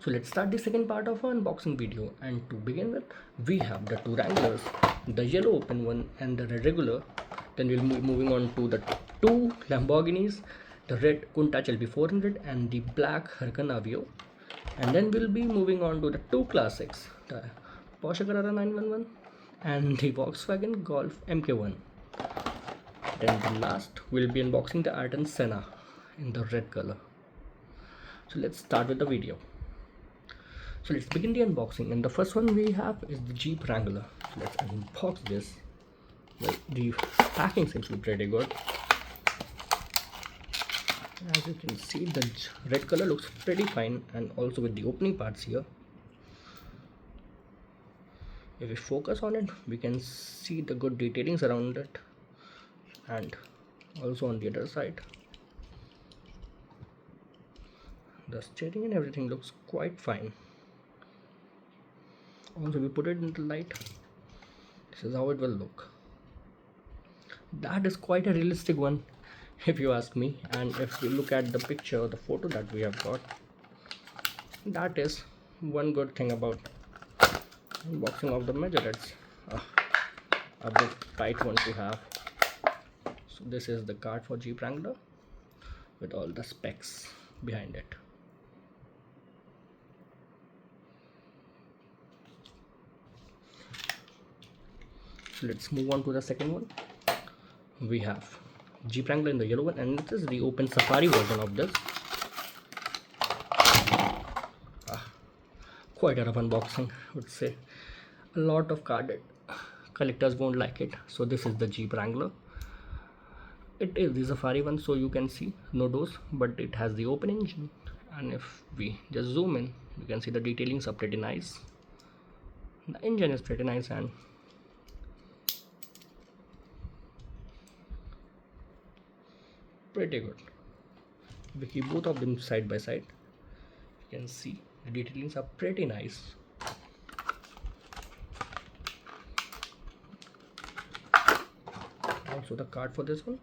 So let's start the second part of our unboxing video, and to begin with we have the two Wranglers, the yellow open one and the red regular. Then we'll be moving on to the two Lamborghinis, the red Countach LB400 and the black Huracan Aveo. And then we'll be moving on to the two classics, the Porsche Carrera 911 and the Volkswagen Golf MK1. Then the last we'll be unboxing the Ayrton Senna in the red color. So let's start with the video. So let's begin the unboxing, and the first one we have is the Jeep Wrangler. So let's unbox this. Well, the packing seems to be pretty good. As you can see, the red color looks pretty fine, and also with the opening parts here. If we focus on it, we can see the good detailings around it, and also on the other side. The steering and everything looks quite fine. Also, we put it in the light. This is how it will look. That is quite a realistic one, if you ask me. And if we look at the picture, the photo that we have got, that is one good thing about unboxing of the Majorettes. A bit tight one to have. So this is the card for Jeep Wrangler with all the specs behind it. So let's move on to the second one. We have Jeep Wrangler in the yellow one, and this is the open safari version of this. Quite a rough unboxing, I would say. A lot of carded collectors won't like it. So this is the Jeep Wrangler. It is the safari one, so you can see no doors, but it has the open engine. And if we just zoom in, you can see the detailings are pretty nice. The engine is pretty nice and pretty good. If we keep both of them side by side, you can see the detailings are pretty nice. Also the card for this one.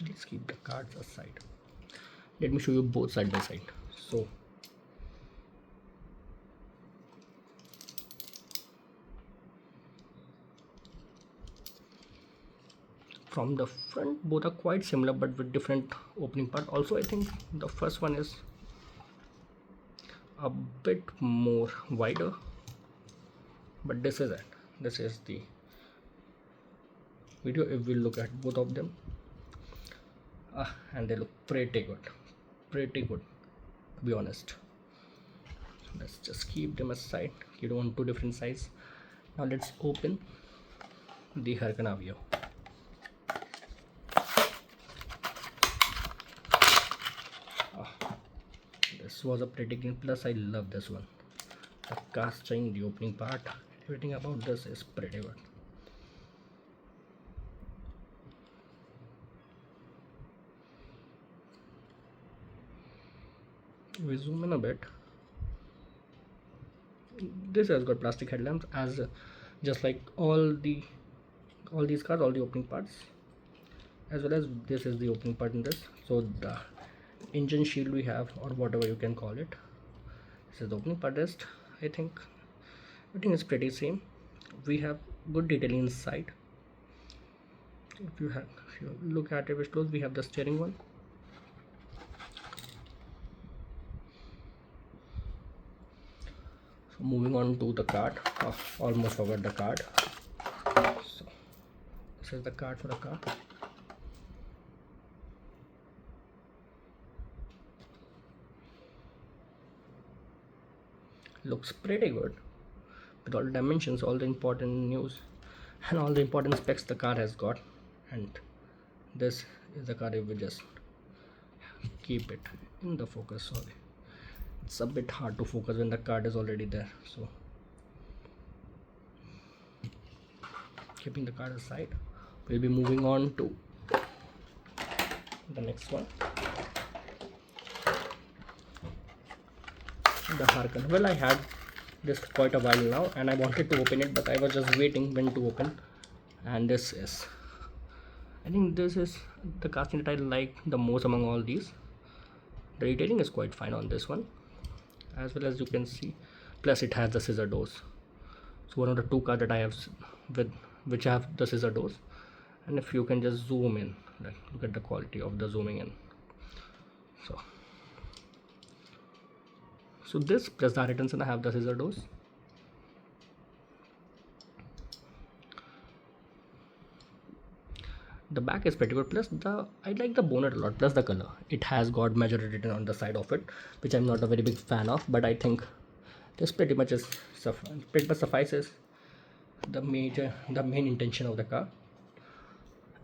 Let's keep the cards aside. Let me show you both side by side. So from the front, both are quite similar but with different opening part. Also, I think the first one is a bit more wider, but this is it. This is the video. If we look at both of them, and they look pretty good, to be honest. So let's just keep them aside. You don't want two different sizes. Now let's open the Huracan Aveo. This was a pretty clean, plus I love this one. The casting, the opening part, everything about this is pretty good. We zoom in a bit. This has got plastic headlamps, as just like all these cars, all the opening parts, as well as this is the opening part in this. So the engine shield we have, or whatever you can call it, this is the opening part. Rest, I think everything is pretty same. We have good detailing inside. If you look at it close, we have the steering one. So moving on to the card. Almost forgot the card. So this is the card for the car. Looks pretty good with all the dimensions, all the important news and all the important specs the car has got. And this is the car. If we just keep it in the focus, sorry, it's a bit hard to focus when the card is already there. So keeping the card aside, we'll be moving on to the next one, the Huracan. Well, I had this quite a while now and I wanted to open it, but I was just waiting when to open. And this is, I think this is the casting that I like the most among all these. The detailing is quite fine on this one, as well as you can see. Plus it has the scissor doors. So one of the two cars that I have with which have the scissor doors. And if you can just zoom in, like, look at the quality of the zooming in. So this plus the Huracan Senna have the scissor doors. The back is pretty good, plus I like the bonnet a lot, plus the color. It has got Majorette written on the side of it, which I'm not a very big fan of, but I think this pretty much suffices the main intention of the car.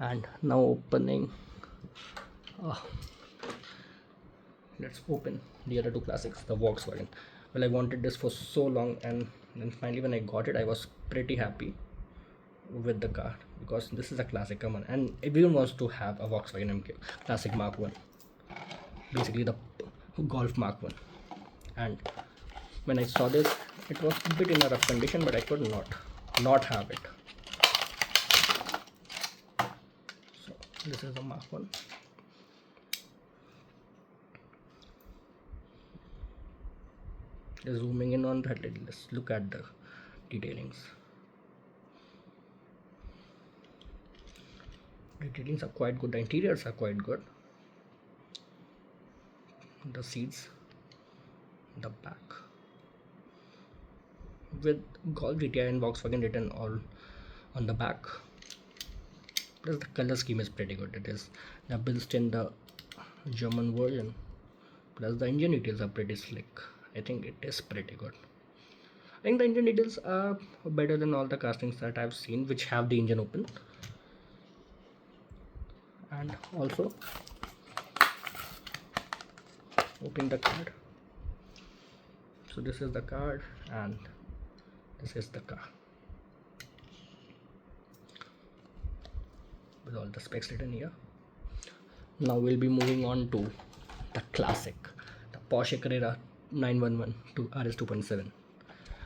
And now opening, let's open the other two classics, the Volkswagen. Well, I wanted this for so long, and then finally when I got it, I was pretty happy with the car, because this is a classic, come on, and everyone wants to have a Volkswagen MK Classic Mark 1, basically the Golf Mark 1. And when I saw this, it was a bit in a rough condition, but I could not have it. So this is the Mark 1. Zooming in on that, let's look at the detailings. Detailings are quite good, the interiors are quite good, the seats, the back with Golf GTI and Volkswagen written all on the back. Plus the color scheme is pretty good. It is built in the German version, plus the engine details are pretty slick. I think it is pretty good. I think the engine details are better than all the castings that I've seen which have the engine open. And also opening the card. So this is the card and this is the car with all the specs written here. Now we'll be moving on to the classic, the Porsche Carrera 911 to RS 2.7.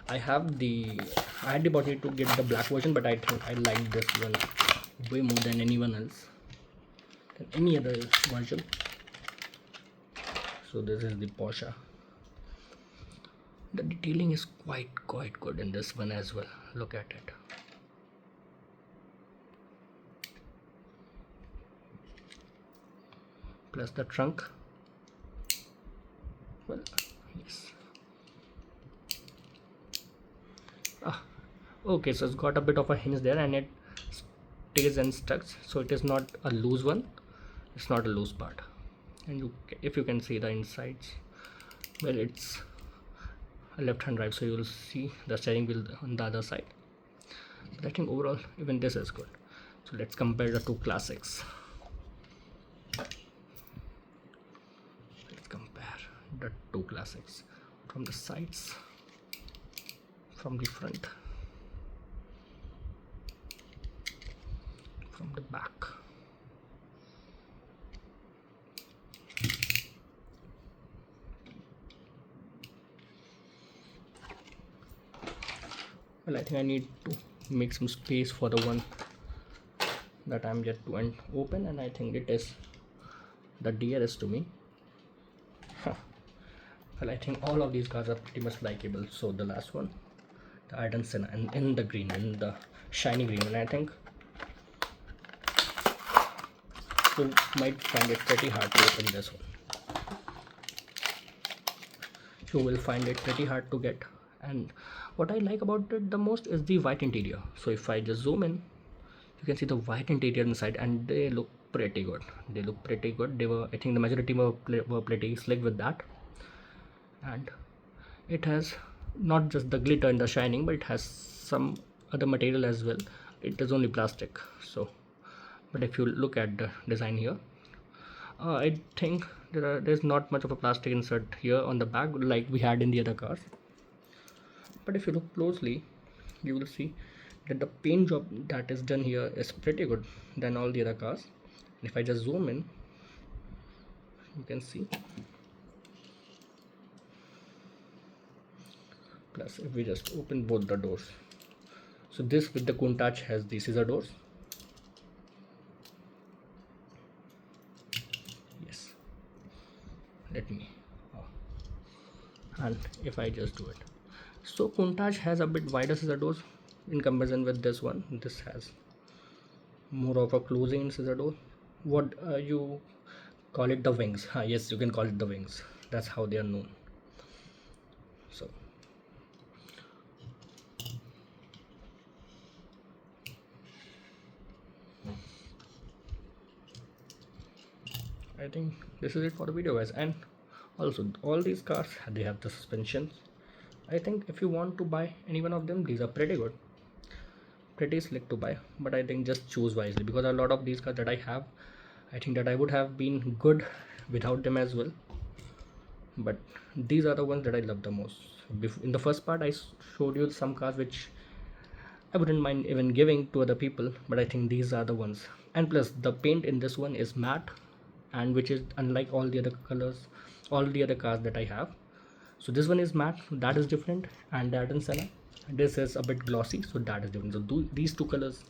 I had the opportunity to get the black version, but I think I like this one way more than anyone else, than any other version. So this is the Porsche. The detailing is quite good in this one as well. Look at it. Plus the trunk. Well, yes. Okay, so it's got a bit of a hinge there and it stays and stucks, so it is not a loose one. It's not a loose part. And if you can see the insides, well, it's a left hand drive, so you will see the steering wheel on the other side. But I think overall even this is good. So let's compare the two classics. Let's compare the two classics from the sides, from the front, from the back. Well, I think I need to make some space for the one that I'm yet to open, and I think it is the dearest to me. Well, I think all of these cars are pretty much likeable. So the last one, the Huracan Senna, and in the green, in the shiny green, and I think you might find it pretty hard to open this one. You will find it pretty hard to get. And what I like about it the most is the white interior. So if I just zoom in, you can see the white interior inside, and they look pretty good. They look pretty good. They were, I think the majority were pretty slick with that. And it has not just the glitter and the shining, but it has some other material as well. It is only plastic. So, but if you look at the design here, I think there's not much of a plastic insert here on the back like we had in the other cars. But if you look closely, you will see that the paint job that is done here is pretty good than all the other cars. And if I just zoom in, you can see. Plus if we just open both the doors, so this with the Countach has the scissor doors, let me and if I just do it, so Countach has a bit wider scissor doors in comparison with this one. This has more of a closing in scissor door. What you call it, the wings? Yes, you can call it the wings. That's how they are known. So I think this is it for the video, guys. And also all these cars, they have the suspensions. I think if you want to buy any one of them, these are pretty good, pretty slick to buy, but I think just choose wisely, because a lot of these cars that I have, I think that I would have been good without them as well, but these are the ones that I love the most. In the first part I showed you some cars which I wouldn't mind even giving to other people, but I think these are the ones. And plus the paint in this one is matte, and which is unlike all the other colors, all the other cars that I have. So this one is matte, that is different, and that in Senna, this is a bit glossy, so that is different. So these two colors,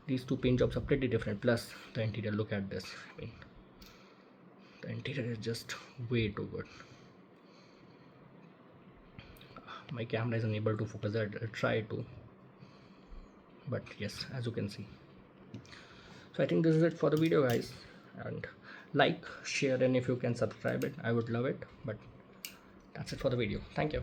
these two paint jobs are pretty different. Plus the interior, look at this. I mean, the interior is just way too good. My camera is unable to focus that. I try to, but yes, as you can see. So I think this is it for the video, guys, and like, share, and if you can subscribe it, I would love it. But that's it for the video. Thank you.